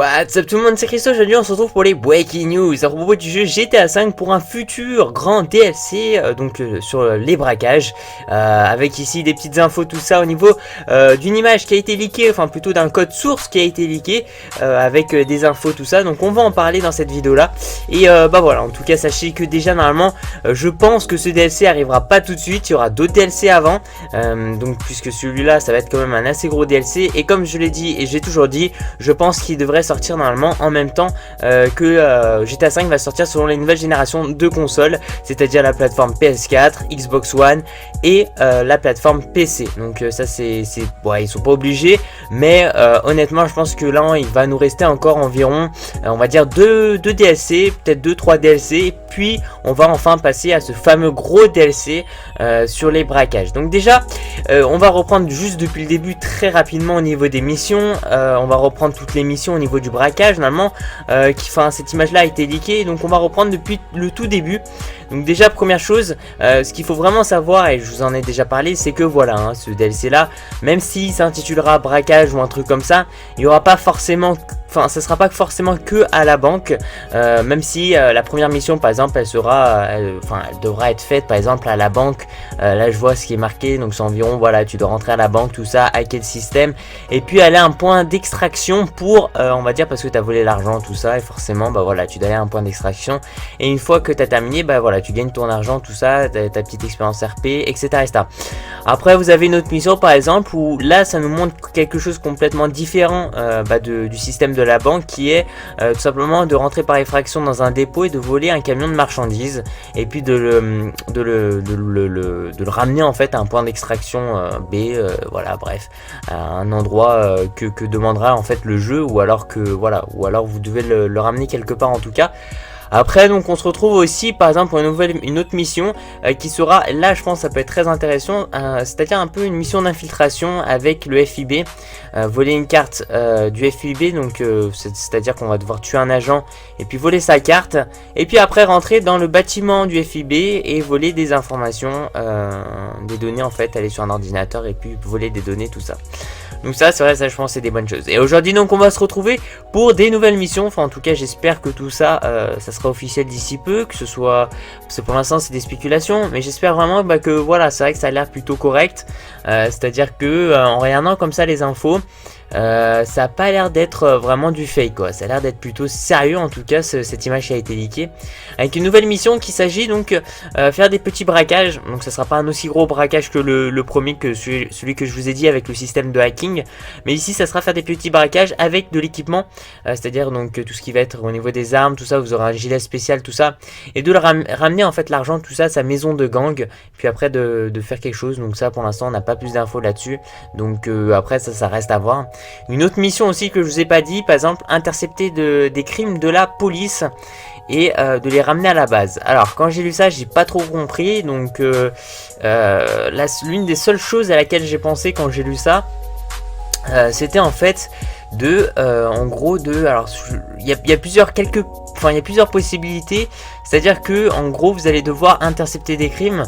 What's up tout le monde, c'est Christo, aujourd'hui on se retrouve pour les Breaking News à propos du jeu GTA V pour un futur grand DLC sur les braquages, avec ici des petites infos, tout ça au niveau d'une image qui a été leakée, enfin plutôt d'un code source qui a été leaké, avec des infos, tout ça, donc on va en parler dans cette vidéo là, et bah voilà, en tout cas sachez que déjà normalement, je pense que ce DLC arrivera pas tout de suite, il y aura d'autres DLC avant, donc puisque celui-là ça va être quand même un assez gros DLC, et comme je l'ai dit et j'ai toujours dit, je pense qu'il devrait sortir normalement en même temps que GTA V va sortir selon les nouvelles générations de consoles, c'est-à-dire la plateforme PS4, Xbox One et la plateforme PC. Donc ça c'est ouais, ils sont pas obligés, mais honnêtement je pense que là il va nous rester encore environ on va dire 2 DLC, peut-être 2-3 DLC, et puis on va enfin passer à ce fameux gros DLC sur les braquages. Donc déjà on va reprendre juste depuis le début très rapidement au niveau des missions, on va reprendre toutes les missions au niveau du braquage normalement, cette image là a été leakée, donc on va reprendre depuis le tout début. Donc déjà première chose, ce qu'il faut vraiment savoir, et je vous en ai déjà parlé, c'est que voilà, hein, ce DLC là, même s'il s'intitulera braquage ou un truc comme ça, il n'y aura pas forcément, enfin ça sera pas forcément que à la banque, même si la première mission par exemple elle sera, elle devra être faite par exemple à la banque. Là je vois ce qui est marqué, donc c'est environ, voilà, tu dois rentrer à la banque, tout ça, hacker le système, et puis aller à un point d'extraction pour, on va dire, parce que tu as volé l'argent, tout ça, et forcément bah voilà, tu dois aller à un point d'extraction, et une fois que tu as terminé, bah voilà, tu gagnes ton argent, tout ça, ta petite expérience RP, etc., etc. Après vous avez une autre mission par exemple où là ça nous montre quelque chose complètement différent du système de la banque, qui est tout simplement de rentrer par effraction dans un dépôt et de voler un camion de marchandises, et puis de le ramener en fait à un point d'extraction B, voilà, bref, à un endroit que demandera en fait le jeu, ou alors que voilà, ou alors vous devez le ramener quelque part en tout cas. Après donc on se retrouve aussi par exemple pour une autre mission qui sera, là je pense ça peut être très intéressant, c'est-à-dire un peu une mission d'infiltration avec le FIB, voler une carte du FIB, donc c'est-à-dire qu'on va devoir tuer un agent et puis voler sa carte, et puis après rentrer dans le bâtiment du FIB et voler des informations, des données en fait, aller sur un ordinateur et puis voler des données, tout ça. Donc ça c'est vrai, ça je pense c'est des bonnes choses. Et aujourd'hui donc on va se retrouver pour des nouvelles missions, enfin en tout cas j'espère que tout ça ça sera officiel d'ici peu, que ce soit, parce que pour l'instant c'est des spéculations, mais j'espère vraiment que voilà, c'est vrai que ça a l'air plutôt correct, c'est à dire que en regardant comme ça les infos, ça n'a pas l'air d'être vraiment du fake quoi, ça a l'air d'être plutôt sérieux en tout cas, cette image qui a été leakée, avec une nouvelle mission qui s'agit donc faire des petits braquages. Donc ça sera pas un aussi gros braquage que le premier, que celui que je vous ai dit avec le système de hacking, mais ici ça sera faire des petits braquages avec de l'équipement, c'est à dire donc tout ce qui va être au niveau des armes, tout ça, vous aurez un gilet spécial, tout ça, et de le ramener en fait l'argent, tout ça, sa maison de gang, puis après de faire quelque chose. Donc ça pour l'instant on n'a pas plus d'infos là-dessus, donc après ça reste à voir. Une autre mission aussi que je vous ai pas dit, par exemple intercepter des crimes de la police et de les ramener à la base. Alors quand j'ai lu ça j'ai pas trop compris, donc l'une des seules choses à laquelle j'ai pensé quand j'ai lu ça, c'était en fait en gros alors il y a plusieurs possibilités, c'est-à-dire que en gros vous allez devoir intercepter des crimes,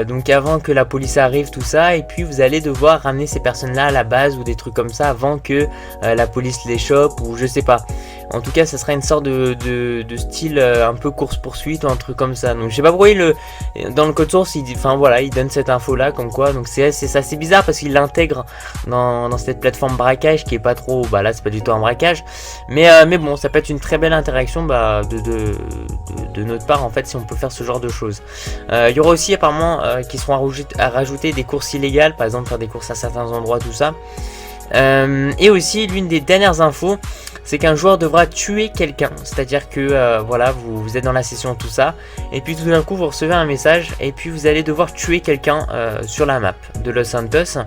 donc avant que la police arrive, tout ça, et puis vous allez devoir ramener ces personnes-là à la base ou des trucs comme ça avant que la police les chope, ou je sais pas. En tout cas ça sera une sorte de style un peu course-poursuite ou un truc comme ça. Donc je sais pas pourquoi dans le code source il donne cette info là comme quoi, donc c'est bizarre parce qu'il l'intègre dans cette plateforme braquage qui est pas trop, là c'est pas du tout un braquage, mais bon ça peut être une très belle interaction de notre part en fait si on peut faire ce genre de choses. Il y aura aussi apparemment qui seront à rajouter des courses illégales, par exemple faire des courses à certains endroits, tout ça. Et aussi l'une des dernières infos, c'est qu'un joueur devra tuer quelqu'un, c'est-à-dire que voilà, vous êtes dans la session, tout ça, et puis tout d'un coup vous recevez un message et puis vous allez devoir tuer quelqu'un sur la map de Los Santos.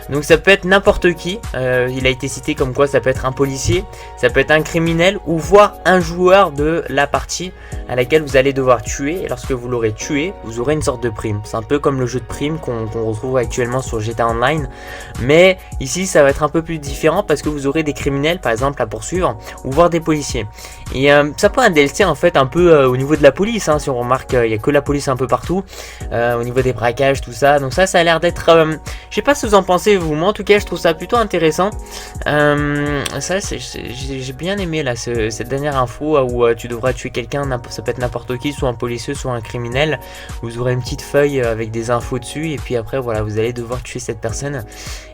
Donc ça peut être n'importe qui, il a été cité comme quoi ça peut être un policier, ça peut être un criminel, ou voire un joueur de la partie à laquelle vous allez devoir tuer, et lorsque vous l'aurez tué, vous aurez une sorte de prime. C'est un peu comme le jeu de prime qu'on retrouve actuellement sur GTA Online, mais ici ça va être un peu plus différent parce que vous aurez des criminels par exemple à poursuivre, ou voire des policiers. Et ça peut être un DLC en fait un peu au niveau de la police, hein, si on remarque il n'y a que la police un peu partout, au niveau des braquages, tout ça, donc ça a l'air d'être, je sais pas ce que vous en pensez vous. Moi en tout cas je trouve ça plutôt intéressant. Ça j'ai bien aimé là cette dernière info où tu devras tuer quelqu'un, ça peut être n'importe qui, soit un policier, soit un criminel. Vous aurez une petite feuille avec des infos dessus et puis après voilà, vous allez devoir tuer cette personne.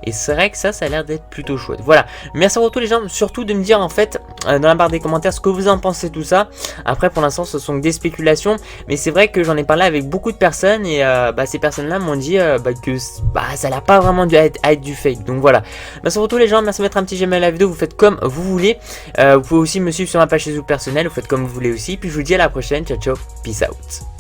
Et c'est vrai que ça a l'air d'être plutôt chouette. Voilà, merci à tous les gens, surtout de me dire en fait dans la barre des commentaires ce que vous en pensez tout ça. Après pour l'instant ce sont que des spéculations, mais c'est vrai que j'en ai parlé avec beaucoup de personnes et ces personnes là m'ont dit que ça n'a pas vraiment dû être du fake. Donc voilà, merci à tous les gens, merci de mettre un petit j'aime à la vidéo, vous faites comme vous voulez. Vous pouvez aussi me suivre sur ma page Facebook personnelle, vous faites comme vous voulez aussi. Puis je vous dis à la prochaine, ciao ciao, peace out.